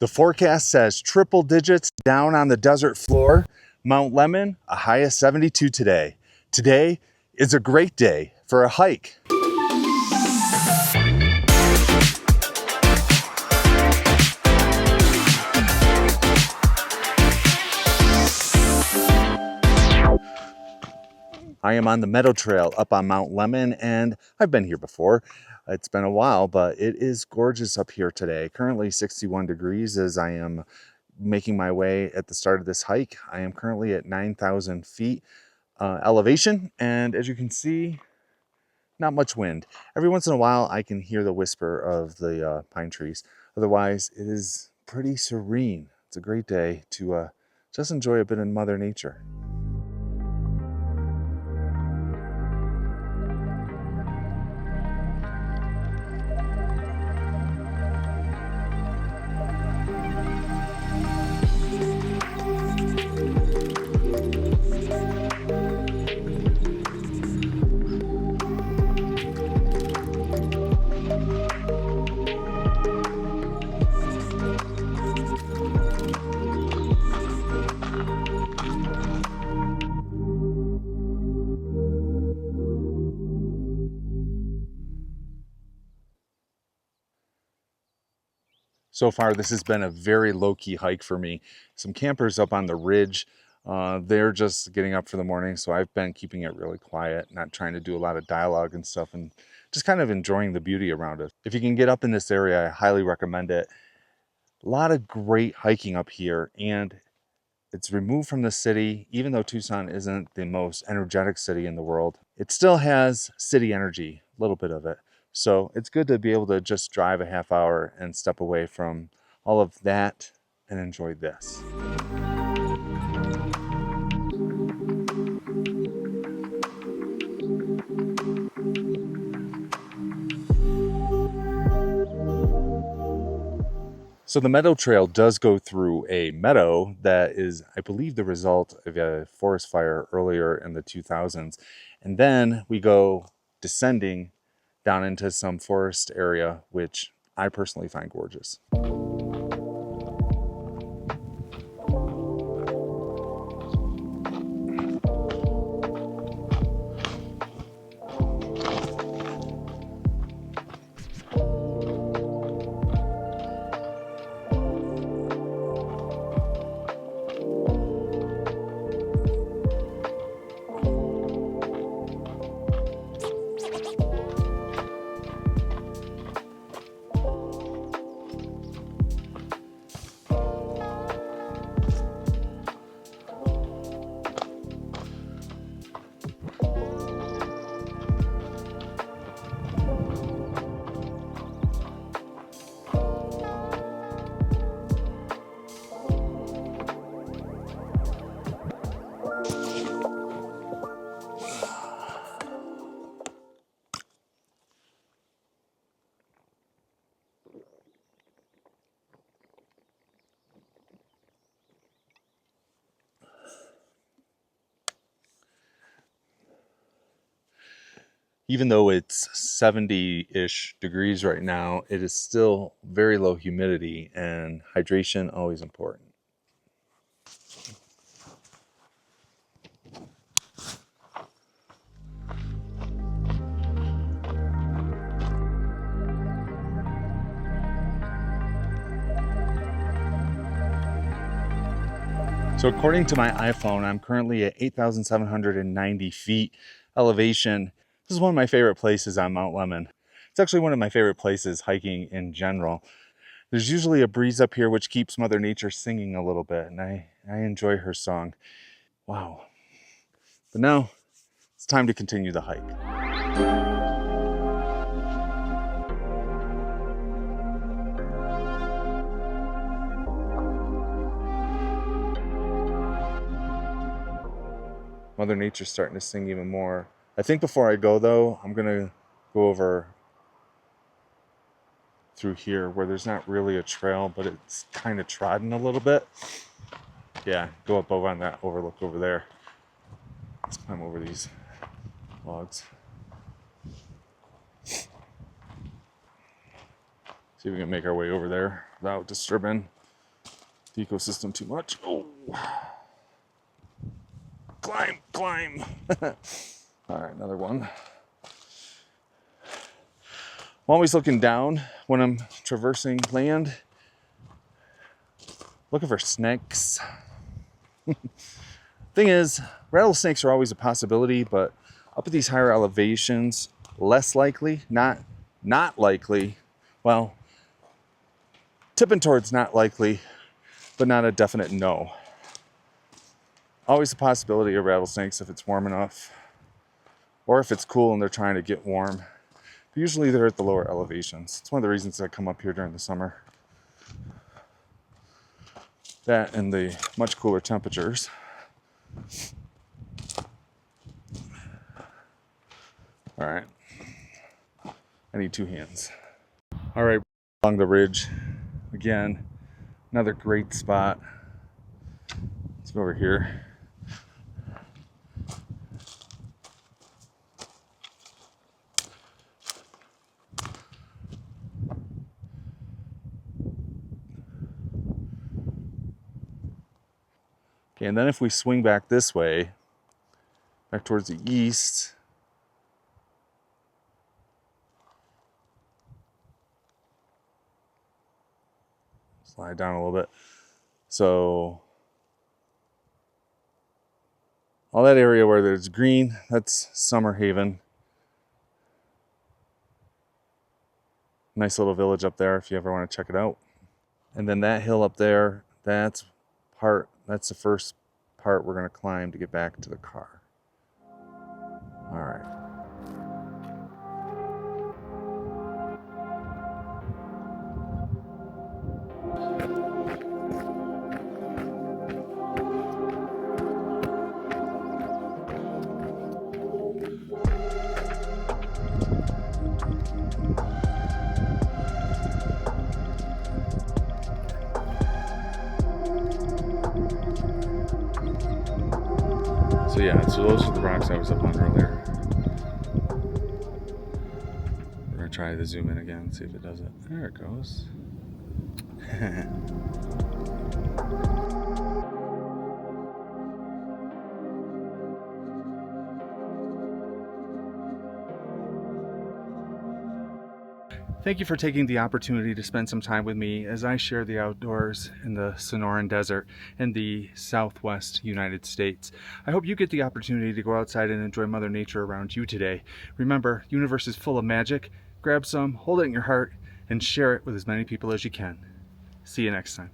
The forecast says triple digits down on the desert floor. Mount Lemmon, a high of 72 today. Today is a great day for a hike. I am on the Meadow Trail up on Mount Lemmon, and I've been here before. It's been a while, but it is gorgeous up here today. Currently 61 degrees as I am making my way at the start of this hike. I am currently at 9,000 feet elevation, and as you can see, not much wind. Every once in a while I can hear the whisper of the pine trees. Otherwise, it is pretty serene. It's a great day to just enjoy a bit of Mother Nature. So far, this has been a very low-key hike for me. Some campers up on the ridge, they're just getting up for the morning, so I've been keeping it really quiet, not trying to do a lot of dialogue and stuff, and just kind of enjoying the beauty around it. If you can get up in this area, I highly recommend it. A lot of great hiking up here, and it's removed from the city. Even though Tucson isn't the most energetic city in the world, it still has city energy, a little bit of it. So it's good to be able to just drive a half hour and step away from all of that and enjoy this. So the Meadow Trail does go through a meadow that is, I believe, the result of a forest fire earlier in the 2000s. And then we go descending down into some forest area, which I personally find gorgeous. Even though it's 70-ish degrees right now, it is still very low humidity, and hydration always important. So according to my iPhone, I'm currently at 8,790 feet elevation. This is one of my favorite places on Mount Lemmon. It's actually one of my favorite places hiking in general. There's usually a breeze up here which keeps Mother Nature singing a little bit, and I enjoy her song. Wow. But now it's time to continue the hike. Mother Nature's starting to sing even more. I think before I go though, I'm gonna go over through here where there's not really a trail, but it's kind of trodden a little bit. Yeah, go up over on that overlook over there. Let's climb over these logs. See if we can make our way over there without disturbing the ecosystem too much. Oh, climb, climb. All right, another one. I'm always looking down when I'm traversing land, looking for snakes. Thing is, rattlesnakes are always a possibility, but up at these higher elevations, less likely, not likely. Well, tipping towards not likely, but not a definite no. Always a possibility of rattlesnakes if it's warm enough, or if it's cool and they're trying to get warm. But usually they're at the lower elevations. It's one of the reasons I come up here during the summer. That and the much cooler temperatures. All right, I need two hands. All right, along the ridge, again, another great spot. Let's go over here. Okay, and then if we swing back this way, back towards the east, slide down a little bit. So all that area where there's green, that's Summer Haven. Nice little village up there if you ever want to check it out. And then that hill up there, that's the first part we're going to climb to get back to the car. All right. So yeah, so those are the rocks I was up on earlier. We're gonna try the zoom in again, see if it does it. There it goes. Thank you for taking the opportunity to spend some time with me as I share the outdoors in the Sonoran Desert in the Southwest United States. I hope you get the opportunity to go outside and enjoy Mother Nature around you today. Remember, the universe is full of magic. Grab some, hold it in your heart, and share it with as many people as you can. See you next time.